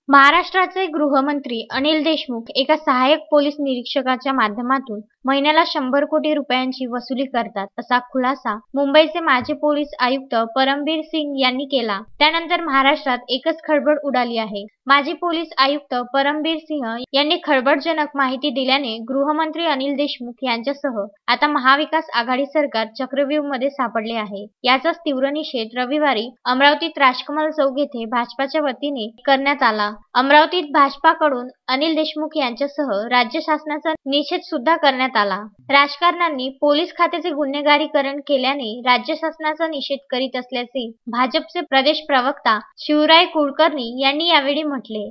महाराष्ट्राचे गृहमंत्री अनिल देशमुख एका सहाय्यक पोलीस निरीक्षकाच्या माध्यमातून महिन्याला 100 कोटी रुपयांची वसुली करतात असा खुलासा मुंबईचे माजी पोलीस आयुक्त परमबीर सिंग यांनी केला। त्यानंतर महाराष्ट्रात एकच खळबळ उडाली आहे। माजी पोलीस आयुक्त परमबीर सिंह यांनी खळबळजनक माहिती दिल्याने गृहमंत्री अनिल देशमुख यांच्यासह आता महाविकास आघाडी सरकार चक्रव्यूहमध्ये सापडले आहे। याचाच तीव्र निषेध रविवारी अमरावतीत राजकमल चौक येथे भाजपाच्या वतीने करण्यात आला। अमरावतीत भाजपाकडून अनिल देशमुख यांच्यासह राज्य शासनाचा निषेध सुद्धा करण्यात आला। राजकारण्यांनी पोलीस खात्याचे गुन्हेगारीकरण केल्याने राज्य शासनाचा निषेध करीत असल्याचे भाजपचे प्रदेश प्रवक्ता शिवराय कुलकर्णी यांनी यावेळी म्हटले।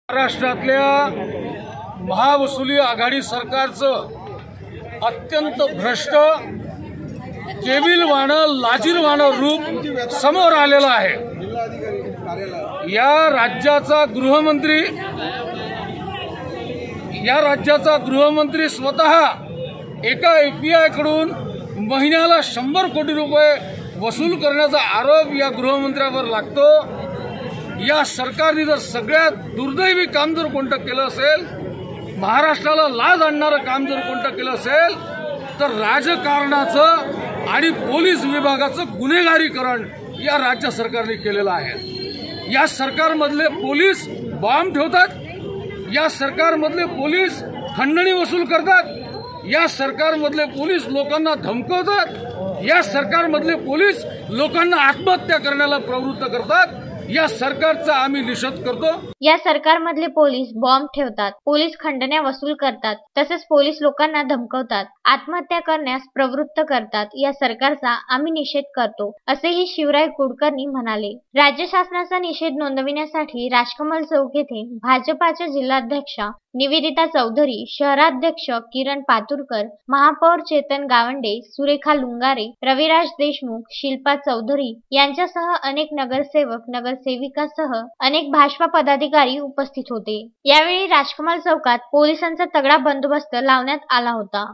महाराष्ट्रातल्या महावसुली आघाडी सरकारचं अत्यंत भ्रष्ट, केविलवाणं, लाजिरवाणं रूप समोर आलेलं आहे। या राज्याचा गृहमंत्री स्वतः एका FBI कडून महिन्याला 100 कोटी रुपये वसूल करण्याचा आरोप या गृहमंत्र्यावर लागतो। या सरकारने जर सगळ्यात दुर्दैवी काम जर कोणतं केलं असेल, महाराष्ट्राला लाज आणणारं काम जर कोणतं केलं असेल, तर राजकारणाचं आणि पोलीस विभागाचं गुन्हेगारीकरण या राज्य सरकारने केलेलं आहे। या सरकारमधले पोलीस बॉम्ब ठेवतात, या सरकारमधले पोलीस खंडणी वसूल करतात, या सरकारमधले पोलीस लोकांना धमकवतात, या सरकारमधले पोलीस लोकांना आत्महत्या करण्याला प्रवृत्त करतात। या सरकारचा आम्ही निषेध करतो। या सरकारमधले पोलीस बॉम्ब ठेवतात, पोलीस खंडण्या वसूल करतात, तसेच पोलीस लोकांना धमकवतात, आत्महत्या करण्यास प्रवृत्त करतात। या सरकारचा आम्ही निषेध करतो, असेही शिवराय कुलकर्णी म्हणाले। राज्य शासनाचा निषेध नोंदविण्यासाठी राजकमल चौक येथे भाजपाच्या जिल्हाध्यक्षा निवेदिता चौधरी, शहराध्यक्ष किरण पातुरकर, महापौर चेतन गावंडे, सुरेखा लुंगारे, रविराज देशमुख, शिल्पा चौधरी यांच्यासह अनेक नगरसेवक, नगरसेविकासह अनेक भाजपा पदाधिकारी उपस्थित होते। यावेळी राजकमल चौकात पोलिसांचा तगडा बंदोबस्त लावण्यात आला होता।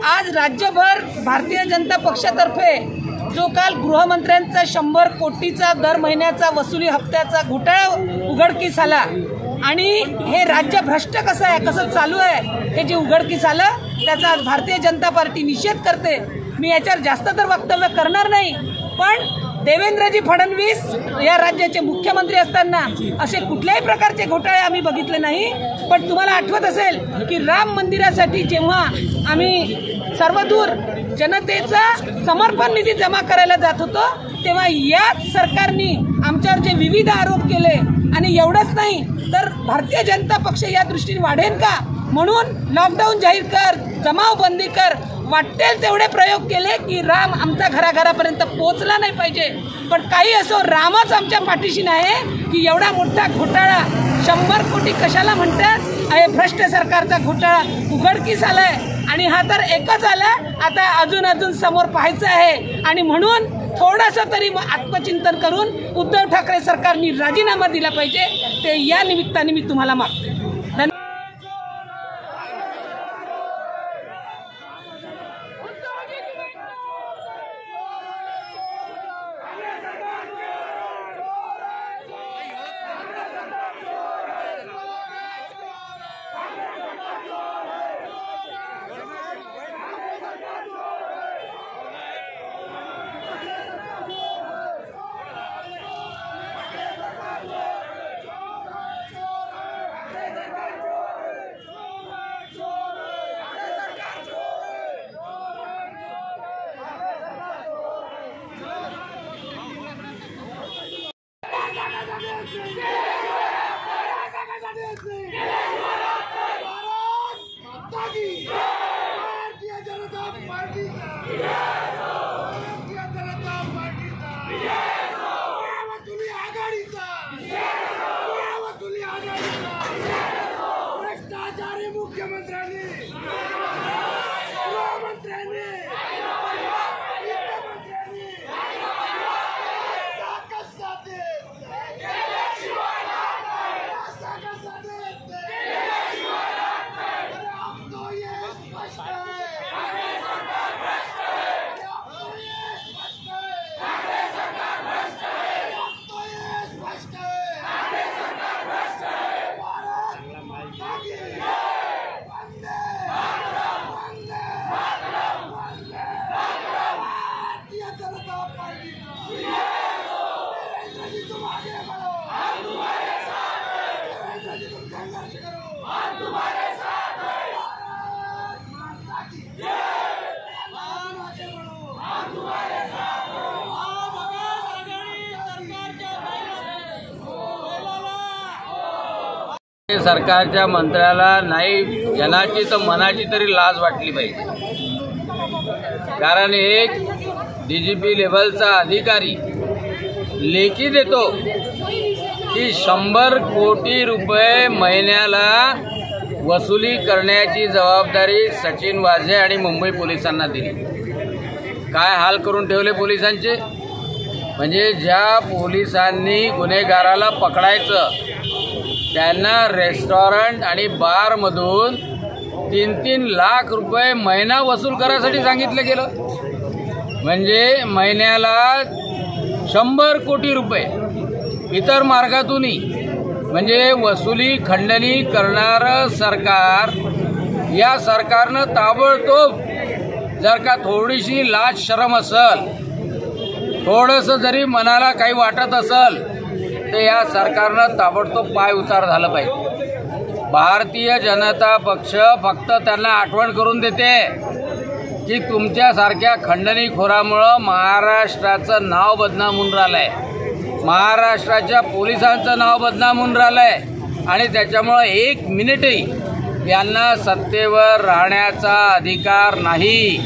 आज राज्यभर भारतीय जनता पक्षातर्फे जो काल गृहमंत्र्यांचा 100 कोटीचा दर महिन्याचा वसुली हप्त्याचा घोटाळा उघडकीस आला आणि हे राज्य भ्रष्ट कसं आहे, कसं चालू आहे, हे जे उघडकीस आलं त्याचा आज भारतीय जनता पार्टी निषेध करते। मी याच्यावर जास्त तर वक्तव्य करणार नाही, पण देवेंद्रजी फडणवीस या राज्याचे मुख्यमंत्री असताना असे कुठल्याही प्रकारचे घोटाळे आम्ही बघितले नाही। पण तुम्हाला आठवत असेल की राम मंदिरासाठी जेव्हा आम्ही सर्वदूर जनतेचा समर्पण निधी जमा करायला जात होतो, तेव्हा याच सरकारने आमच्यावर जे विविध आरोप केले आणि एवढंच नाही तर भारतीय जनता पक्ष या दृष्टीने वाढेल का म्हणून लॉकडाऊन जाहीर कर, जमावबंदी कर, वाटेल तेवढे प्रयोग केले की राम आमच्या घराघरापर्यंत पोहोचला नाही पाहिजे। पण काही असो, रामच आमच्या पाठीशी नाही की एवढा मोठा घोटाळा 100 कोटी कशाला म्हणतात, हे भ्रष्ट सरकारचा घोटाळा उघडकीस आलाय आणि हा तर एकच आला, आता अजून समोर पाहायचं आहे। आणि म्हणून थोडंसं तरी आत्मचिंतन करून उद्धव ठाकरे सरकारने राजीनामा दिला पाहिजे, ते या निमित्ताने मी तुम्हाला मागते। सरकारच्या मंत्र्याला नाही जनाची तर मनाची तरी लाज वाटली पाहिजे, कारण एक डीजीपी लेव्हलचा अधिकारी लेखी देतो की 100 कोटी रुपये महिन्याला वसुली करण्याची जबाबदारी सचिन वाझे आणि मुंबई पोलिसांना दिली। काय हाल करून ठेवले पोलिसांचे, म्हणजे ज्या पोलिसांनी गुन्हेगाराला पकडायचं त्यांना रेस्टॉरंट आणि बारमधून 3-3 लाख रुपये महिना वसूल करायसाठी सांगितलं गेलं। म्हणजे महिन्याला 100 कोटी रुपये इतर मार्गातूनही, म्हणजे वसुली खंडणी करणारं सरकार, या सरकारनं ताबडतोब जर का थोडीशी लाज शरम असेल, थोडंसं जरी मनाला काही वाटत असेल, तर या सरकारनं ताबडतोब पाय उतार झालं पाहिजे। भारतीय जनता पक्ष फक्त त्यांना आठवण करून देते की तुमच्यासारख्या खंडणीखोरामुळं महाराष्ट्राचं नाव बदनाम होऊन राहिलंय, महाराष्ट्राच्या पोलिसांचं नाव बदनाम होऊन राहिलंय, आणि त्याच्यामुळं 1 मिनिटही यांना सत्तेवर राहण्याचा अधिकार नाही।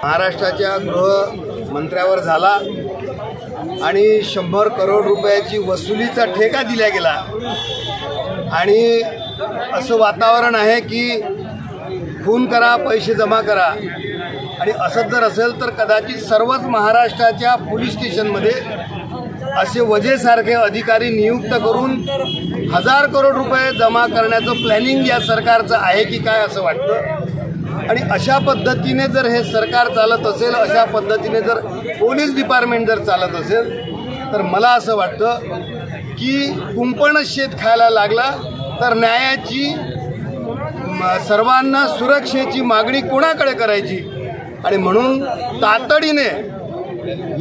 महाराष्ट्राच्या गृहमंत्र्यावर झाला आणि 100 करोड रुपयाची वसुलीचा ठेका दिला गेला आणि असं वातावरण आहे की खून करा पैसे जमा करा आणि असंच जर असेल तर कदाचित सर्वच महाराष्ट्राच्या पोलीस स्टेशनमध्ये असे वजेसारखे अधिकारी नियुक्त करून 1000 करोड रुपये जमा करण्याचं प्लॅनिंग या सरकारचं आहे की काय असं वाटतं। आणि अशा पद्धतीने जर हे सरकार चालत असेल, अशा पद्धतीने जर पोलीस डिपार्टमेंट जर चालत असेल, तर मला असं वाटतं की कुंपणच शेत खायला लागला तर न्यायाची सर्वांना सुरक्षेची मागणी कोणाकडे करायची। आणि म्हणून तातडीने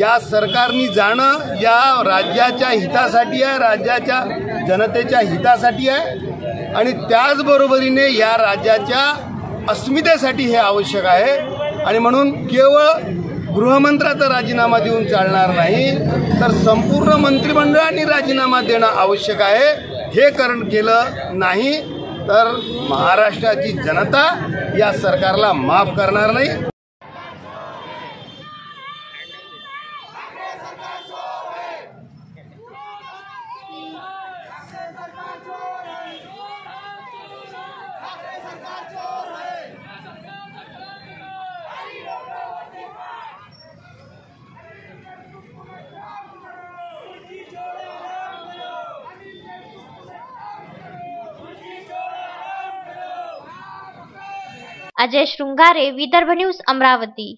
या सरकारनी जाणं या राज्याच्या हितासाठी आहे, राज्याच्या जनतेच्या हितासाठी आहे आणि त्याचबरोबरीने या राज्याच्या अस्मितेसाठी हे आवश्यक आहे। आणि म्हणून केवळ गृहमंत्र्याचा राजीनामा देऊन चालणार नाही, तर संपूर्ण मंत्रिमंडळाने राजीनामा देणं आवश्यक आहे। हे केलं नाही तर महाराष्ट्राची जनता या सरकारला माफ करणार नाही। अजय शृंगारे, विदर्भ न्यूज, अमरावती।